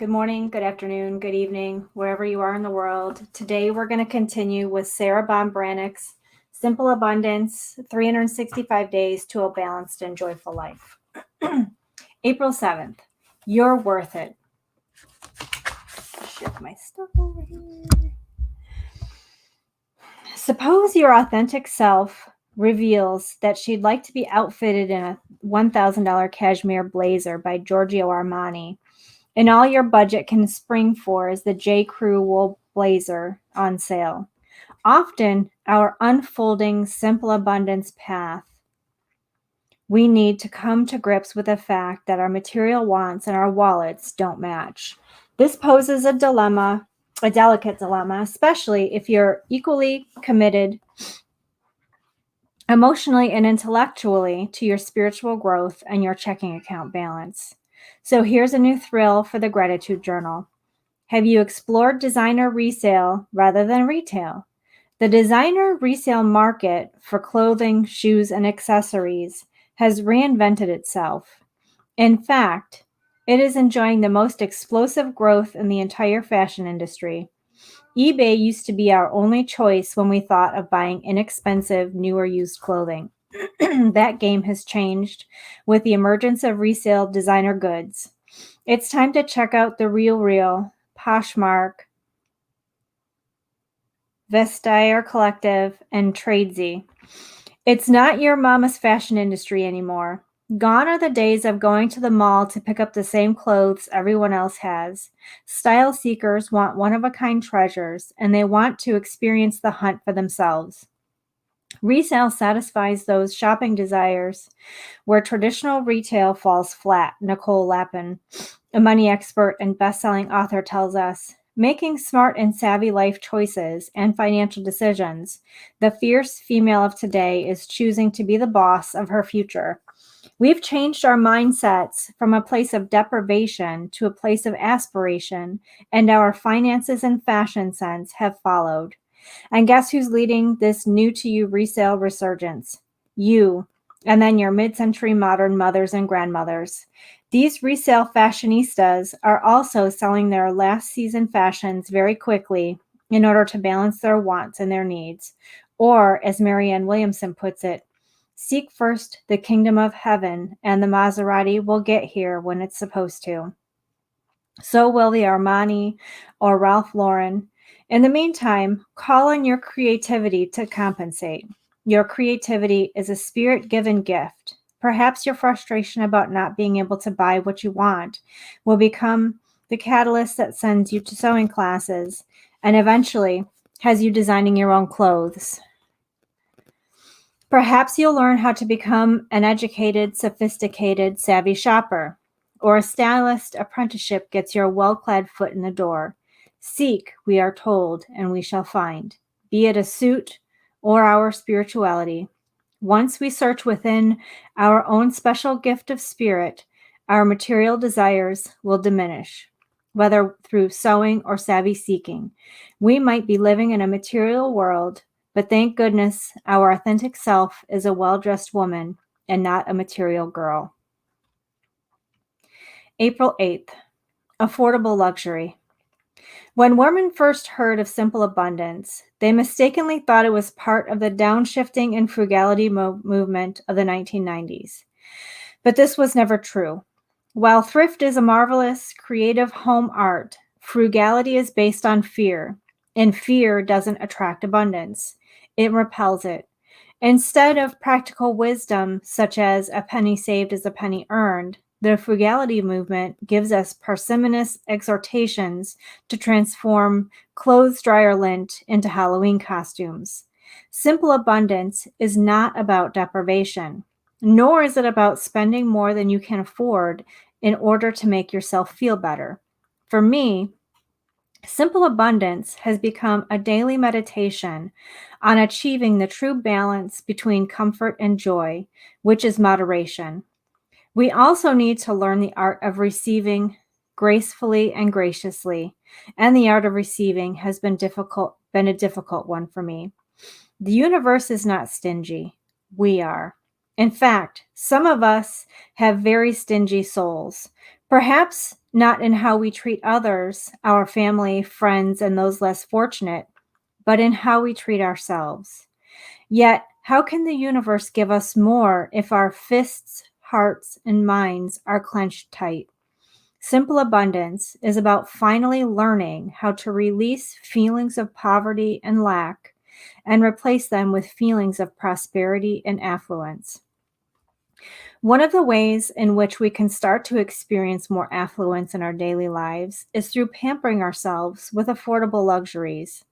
Good morning, good afternoon, good evening, wherever you are in the world. Today we're going to continue with Sarah Brannick's Simple Abundance, 365 Days to a Balanced and Joyful Life. April 7th, You're Worth It. Shift my stuff over here. Suppose your authentic self reveals that she'd like to be outfitted in a $1,000 cashmere blazer by Giorgio Armani, and all your budget can spring for is the J. Crew wool blazer on sale. Often, our unfolding simple abundance path, we need to come to grips with the fact that our material wants and our wallets don't match. This poses a dilemma, a delicate dilemma, especially if you're equally committed emotionally and intellectually to your spiritual growth and your checking account balance. So here's a new thrill for the gratitude journal. Have you explored designer resale rather than retail? The designer resale market for clothing, shoes, and accessories has reinvented itself. In fact, it is enjoying the most explosive growth in the entire fashion industry. eBay used to be our only choice when we thought of buying inexpensive, new or used clothing. That game has changed with the emergence of resale designer goods. It's time to check out the Real, Poshmark, Vestiaire Collective, and Tradesy. It's not your mama's fashion industry anymore. Gone are the days of going to the mall to pick up the same clothes everyone else has. Style seekers want one-of-a-kind treasures, and they want to experience the hunt for themselves. Resale satisfies those shopping desires where traditional retail falls flat, Nicole Lapin, a money expert and best-selling author, tells us. Making smart and savvy life choices and financial decisions, the fierce female of today is choosing to be the boss of her future. We've changed our mindsets from a place of deprivation to a place of aspiration, and our finances and fashion sense have followed. And guess who's leading this new-to-you resale resurgence? You, and then your mid-century modern mothers and grandmothers. These resale fashionistas are also selling their last season fashions very quickly in order to balance their wants and their needs. Or, as Marianne Williamson puts it, seek first the kingdom of heaven, and the Maserati will get here when it's supposed to. So will the Armani or Ralph Lauren. In the meantime, call on your creativity to compensate. Your creativity is a spirit-given gift. Perhaps your frustration about not being able to buy what you want will become the catalyst that sends you to sewing classes and eventually has you designing your own clothes. Perhaps you'll learn how to become an educated, sophisticated, savvy shopper, or a stylist apprenticeship gets your well-clad foot in the door. Seek, we are told, and we shall find, be it a suit or our spirituality. Once we search within our own special gift of spirit, our material desires will diminish. Whether through sewing or savvy seeking, we might be living in a material world, but thank goodness our authentic self is a well-dressed woman and not a material girl. April 8th, affordable luxury. When women first heard of simple abundance, they mistakenly thought it was part of the downshifting and frugality movement of the 1990s. But this was never true. While thrift is a marvelous, creative home art, frugality is based on fear, and fear doesn't attract abundance. It repels it. Instead of practical wisdom, such as a penny saved is a penny earned, the frugality movement gives us parsimonious exhortations to transform clothes dryer lint into Halloween costumes. Simple abundance is not about deprivation, nor is it about spending more than you can afford in order to make yourself feel better. For me, simple abundance has become a daily meditation on achieving the true balance between comfort and joy, which is moderation. We also need to learn the art of receiving gracefully and graciously, and the art of receiving has been a difficult one for me. The universe is not stingy. We are. In fact, some of us have very stingy souls, perhaps not in how we treat others, our family, friends, and those less fortunate, but in how we treat ourselves. Yet, how can the universe give us more if our fists, hearts, and minds are clenched tight? Simple abundance is about finally learning how to release feelings of poverty and lack and replace them with feelings of prosperity and affluence. One of the ways in which we can start to experience more affluence in our daily lives is through pampering ourselves with affordable luxuries.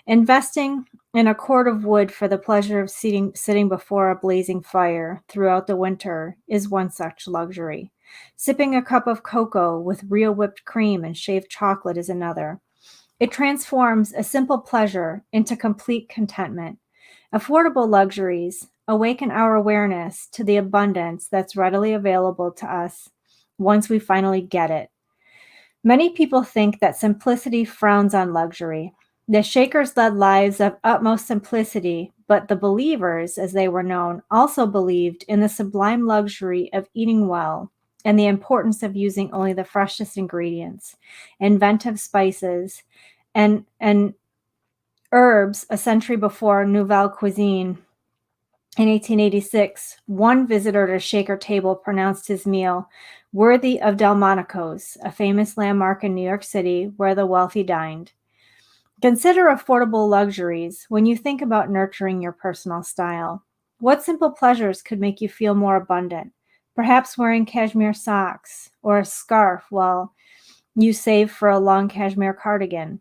Investing in a cord of wood for the pleasure of sitting before a blazing fire throughout the winter is one such luxury. Sipping a cup of cocoa with real whipped cream and shaved chocolate is another. It transforms a simple pleasure into complete contentment. Affordable luxuries awaken our awareness to the abundance that's readily available to us once we finally get it. Many people think that simplicity frowns on luxury. The Shakers led lives of utmost simplicity, but the believers, as they were known, also believed in the sublime luxury of eating well and the importance of using only the freshest ingredients, inventive spices, and herbs. A century before Nouvelle Cuisine in 1886, one visitor at a Shaker table pronounced his meal worthy of Delmonico's, a famous landmark in New York City where the wealthy dined. Consider affordable luxuries when you think about nurturing your personal style. What simple pleasures could make you feel more abundant? Perhaps wearing cashmere socks or a scarf while you save for a long cashmere cardigan.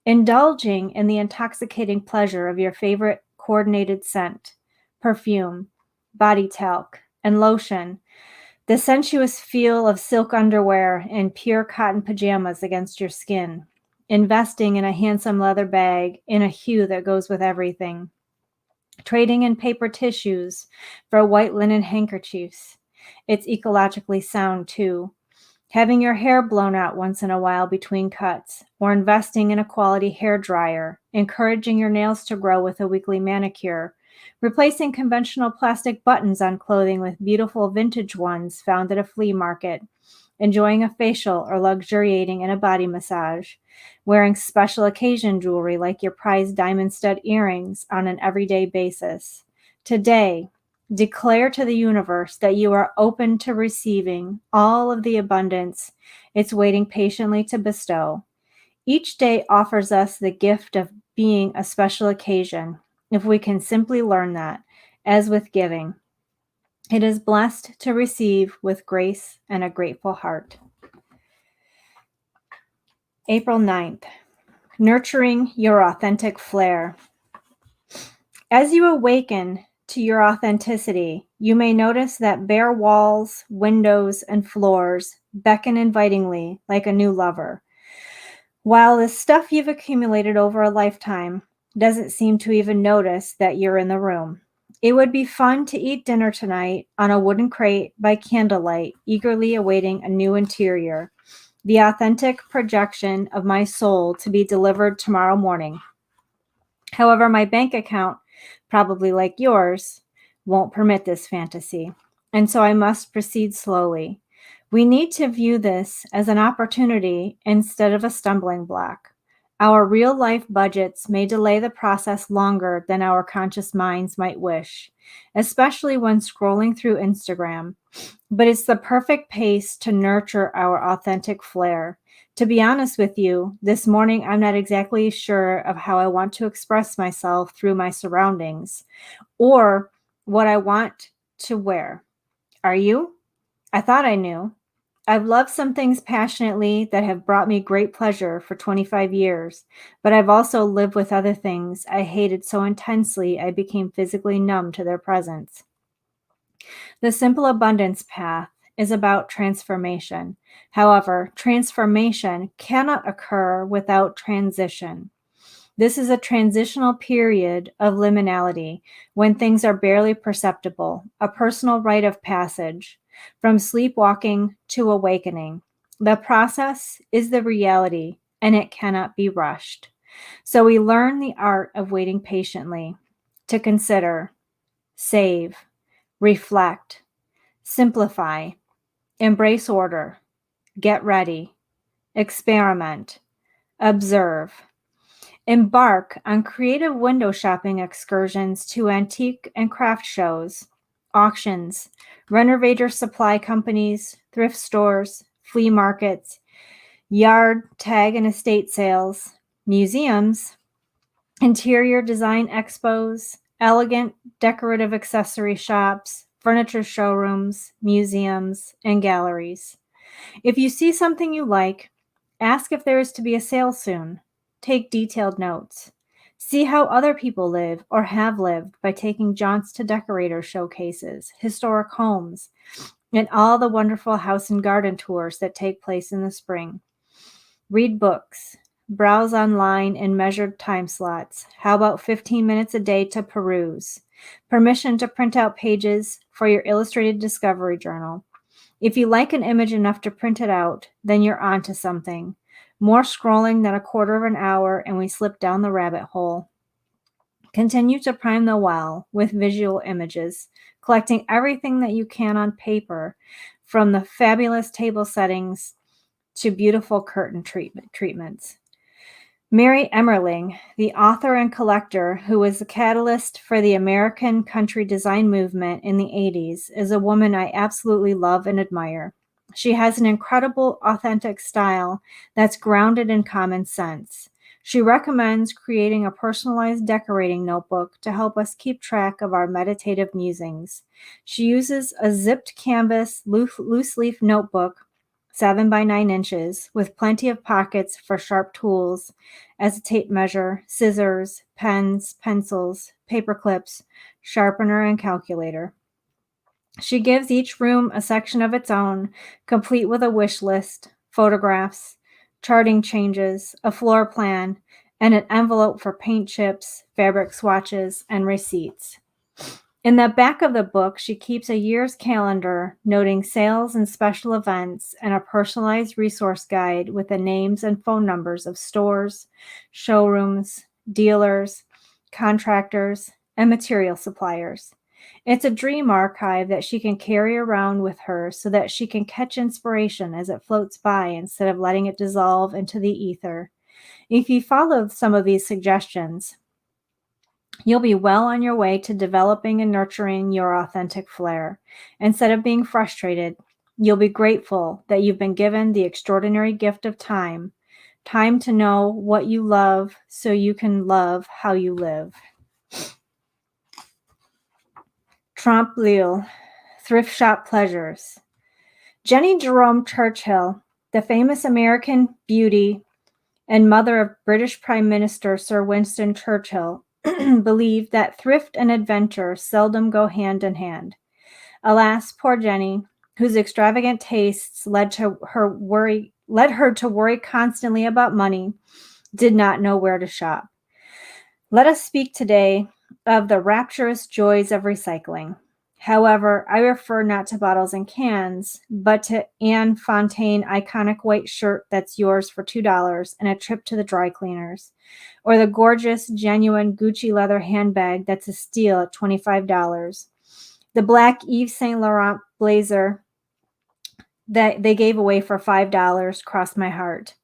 Indulging in the intoxicating pleasure of your favorite coordinated scent, perfume, body talc, and lotion, the sensuous feel of silk underwear and pure cotton pajamas against your skin, investing in a handsome leather bag in a hue that goes with everything, trading in paper tissues for white linen handkerchiefs. It's ecologically sound too. Having your hair blown out once in a while between cuts, or investing in a quality hair dryer, encouraging your nails to grow with a weekly manicure, replacing conventional plastic buttons on clothing with beautiful vintage ones found at a flea market, enjoying a facial or luxuriating in a body massage, wearing special occasion jewelry like your prized diamond stud earrings on an everyday basis. Today, declare to the universe that you are open to receiving all of the abundance it's waiting patiently to bestow. Each day offers us the gift of being a special occasion if we can simply learn that, as with giving. It is blessed to receive with grace and a grateful heart. April 9th, nurturing your authentic flair. As you awaken to your authenticity, you may notice that bare walls, windows, and floors beckon invitingly like a new lover, while the stuff you've accumulated over a lifetime doesn't seem to even notice that you're in the room. It would be fun to eat dinner tonight on a wooden crate by candlelight, eagerly awaiting a new interior, the authentic projection of my soul to be delivered tomorrow morning. However, my bank account, probably like yours, won't permit this fantasy, and so I must proceed slowly. We need to view this as an opportunity instead of a stumbling block. Our real life budgets may delay the process longer than our conscious minds might wish, especially when scrolling through Instagram. But it's the perfect pace to nurture our authentic flair. To be honest with you, this morning I'm not exactly sure of how I want to express myself through my surroundings or what I want to wear. Are you? I thought I knew. I've loved some things passionately that have brought me great pleasure for 25 years, but I've also lived with other things I hated so intensely I became physically numb to their presence. The simple abundance path is about transformation. However, transformation cannot occur without transition. This is a transitional period of liminality when things are barely perceptible, a personal rite of passage from sleepwalking to awakening. The process is the reality and it cannot be rushed. So we learn the art of waiting patiently to consider, save, reflect, simplify, embrace order, get ready, experiment, observe. Embark on creative window shopping excursions to antique and craft shows, auctions, renovator supply companies, thrift stores, flea markets, yard, tag, and estate sales, museums, interior design expos, elegant decorative accessory shops, furniture showrooms, museums, and galleries. If you see something you like, ask if there is to be a sale soon. Take detailed notes. See how other people live or have lived by taking jaunts to decorator showcases, historic homes, and all the wonderful house and garden tours that take place in the spring. Read books. Browse online in measured time slots. How about 15 minutes a day to peruse? Permission to print out pages for your illustrated discovery journal. If you like an image enough to print it out, then you're onto something. More scrolling than a quarter of an hour, and we slip down the rabbit hole. Continue to prime the well with visual images, collecting everything that you can on paper, from the fabulous table settings to beautiful curtain treatments. Mary Emmerling, the author and collector who was the catalyst for the American country design movement in the 80s, is a woman I absolutely love and admire. She has an incredible, authentic style that's grounded in common sense. She recommends creating a personalized decorating notebook to help us keep track of our meditative musings. She uses a zipped canvas loose leaf notebook, 7 by 9 inches, with plenty of pockets for sharp tools as a tape measure, scissors, pens, pencils, paper clips, sharpener, and calculator. She gives each room a section of its own, complete with a wish list, photographs, charting changes, a floor plan, and an envelope for paint chips, fabric swatches, and receipts. In the back of the book, she keeps a year's calendar noting sales and special events, and a personalized resource guide with the names and phone numbers of stores, showrooms, dealers, contractors, and material suppliers. It's a dream archive that she can carry around with her so that she can catch inspiration as it floats by instead of letting it dissolve into the ether. If you follow some of these suggestions, you'll be well on your way to developing and nurturing your authentic flair. Instead of being frustrated, you'll be grateful that you've been given the extraordinary gift of time, time to know what you love so you can love how you live. Trompe l'oeil, thrift shop pleasures. Jenny Jerome Churchill, the famous American beauty and mother of British Prime Minister Sir Winston Churchill, believed that thrift and adventure seldom go hand in hand. Alas, poor Jenny, whose extravagant tastes led her to worry constantly about money, did not know where to shop. Let us speak today of the rapturous joys of recycling. However, I refer not to bottles and cans, but to Anne Fontaine iconic white shirt that's yours for $2 and a trip to the dry cleaners, or the gorgeous, genuine Gucci leather handbag that's a steal at $25. The black Yves Saint Laurent blazer that they gave away for $5 crossed my heart.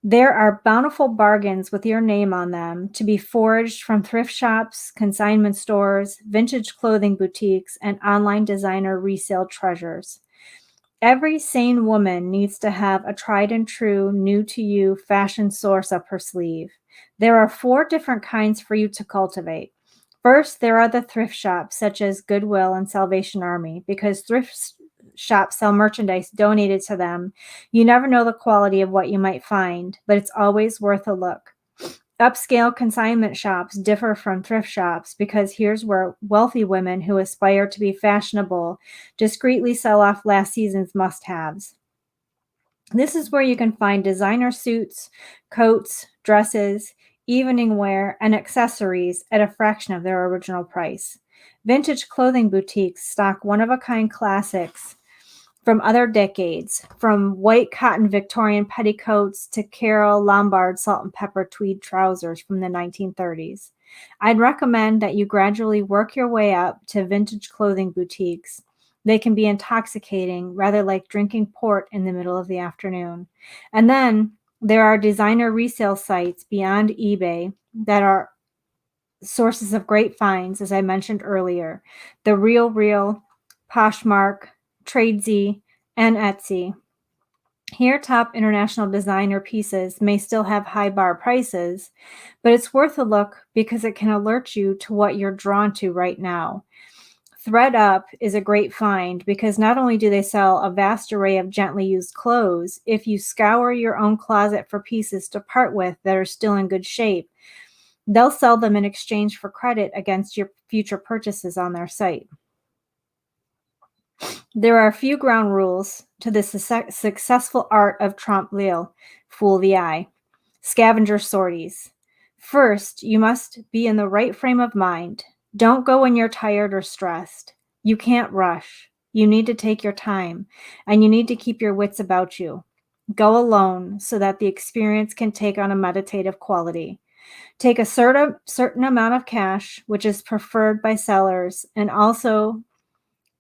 There are bountiful bargains with your name on them to be foraged from thrift shops, consignment stores, vintage clothing boutiques, and online designer resale treasures. Every sane woman needs to have a tried and true, new to you fashion source up her sleeve. There are 4 different kinds for you to cultivate. First, there are the thrift shops such as Goodwill and Salvation Army, because thrift shops sell merchandise donated to them. You never know the quality of what you might find, but it's always worth a look. Upscale consignment shops differ from thrift shops because here's where wealthy women who aspire to be fashionable discreetly sell off last season's must-haves. This is where you can find designer suits, coats, dresses, evening wear, and accessories at a fraction of their original price. Vintage clothing boutiques stock one-of-a-kind classics from other decades, from white cotton Victorian petticoats to Carole Lombard salt and pepper tweed trousers from the 1930s. I'd recommend that you gradually work your way up to vintage clothing boutiques. They can be intoxicating, rather like drinking port in the middle of the afternoon. And then there are designer resale sites beyond eBay that are sources of great finds, as I mentioned earlier. The Real, Poshmark, Tradesy, and Etsy. Here, top international designer pieces may still have high bar prices, but it's worth a look because it can alert you to what you're drawn to right now. ThreadUp is a great find because not only do they sell a vast array of gently used clothes, if you scour your own closet for pieces to part with that are still in good shape, they'll sell them in exchange for credit against your future purchases on their site. There are a few ground rules to the successful art of trompe l'oeil, fool the eye, scavenger sorties. First, you must be in the right frame of mind. Don't go when you're tired or stressed. You can't rush. You need to take your time, and you need to keep your wits about you. Go alone so that the experience can take on a meditative quality. Take a certain amount of cash, which is preferred by sellers, and also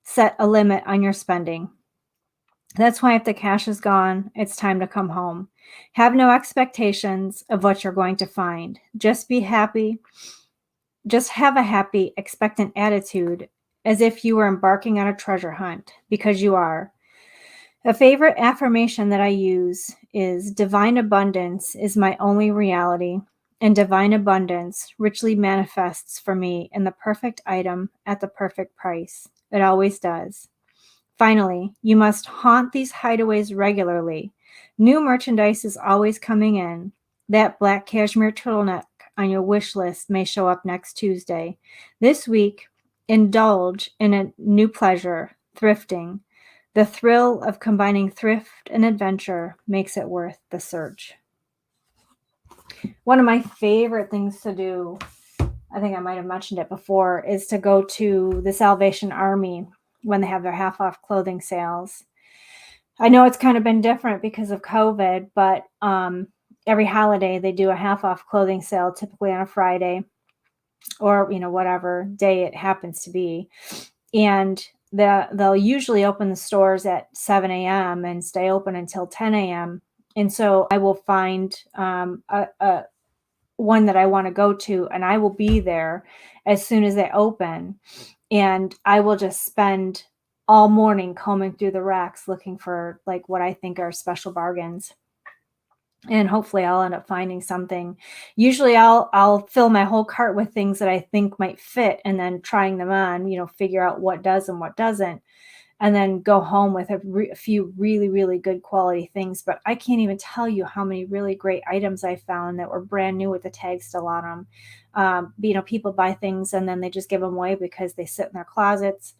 set a limit on your spending. That's why if the cash is gone, it's time to come home. Have no expectations of what you're going to find. Just be happy. Just have a happy, expectant attitude as if you were embarking on a treasure hunt, because you are. A favorite affirmation that I use is divine abundance is my only reality, and divine abundance richly manifests for me in the perfect item at the perfect price. It always does. Finally, you must haunt these hideaways regularly. New merchandise is always coming in. That black cashmere turtleneck on your wish list may show up next Tuesday. This week, indulge in a new pleasure, thrifting. The thrill of combining thrift and adventure makes it worth the search. One of my favorite things to do, I think I might have mentioned it before, is to go to the Salvation Army when they have their half off clothing sales. I know it's kind of been different because of COVID, but every holiday they do a half off clothing sale, typically on a Friday or, whatever day it happens to be. And they'll usually open the stores at 7 a.m. and stay open until 10 a.m. And so I will find a one that I want to go to, and I will be there as soon as they open. And I will just spend all morning combing through the racks looking for like what I think are special bargains. And hopefully I'll end up finding something. Usually I'll fill my whole cart with things that I think might fit, and then trying them on, figure out what does and what doesn't, and then go home with a few really, really good quality things. But I can't even tell you how many really great items I found that were brand new with the tag still on them. People buy things and then they just give them away because they sit in their closets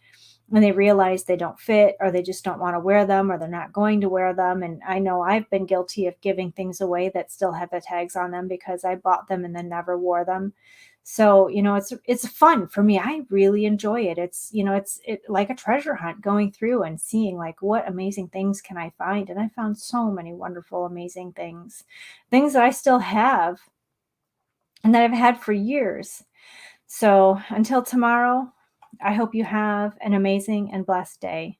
and they realize they don't fit, or they just don't want to wear them, or they're not going to wear them. And I know I've been guilty of giving things away that still have the tags on them because I bought them and then never wore them. So, it's fun for me. I really enjoy it. It's like a treasure hunt, going through and seeing like what amazing things can I find. And I found so many wonderful, amazing things that I still have and that I've had for years. So until tomorrow, I hope you have an amazing and blessed day.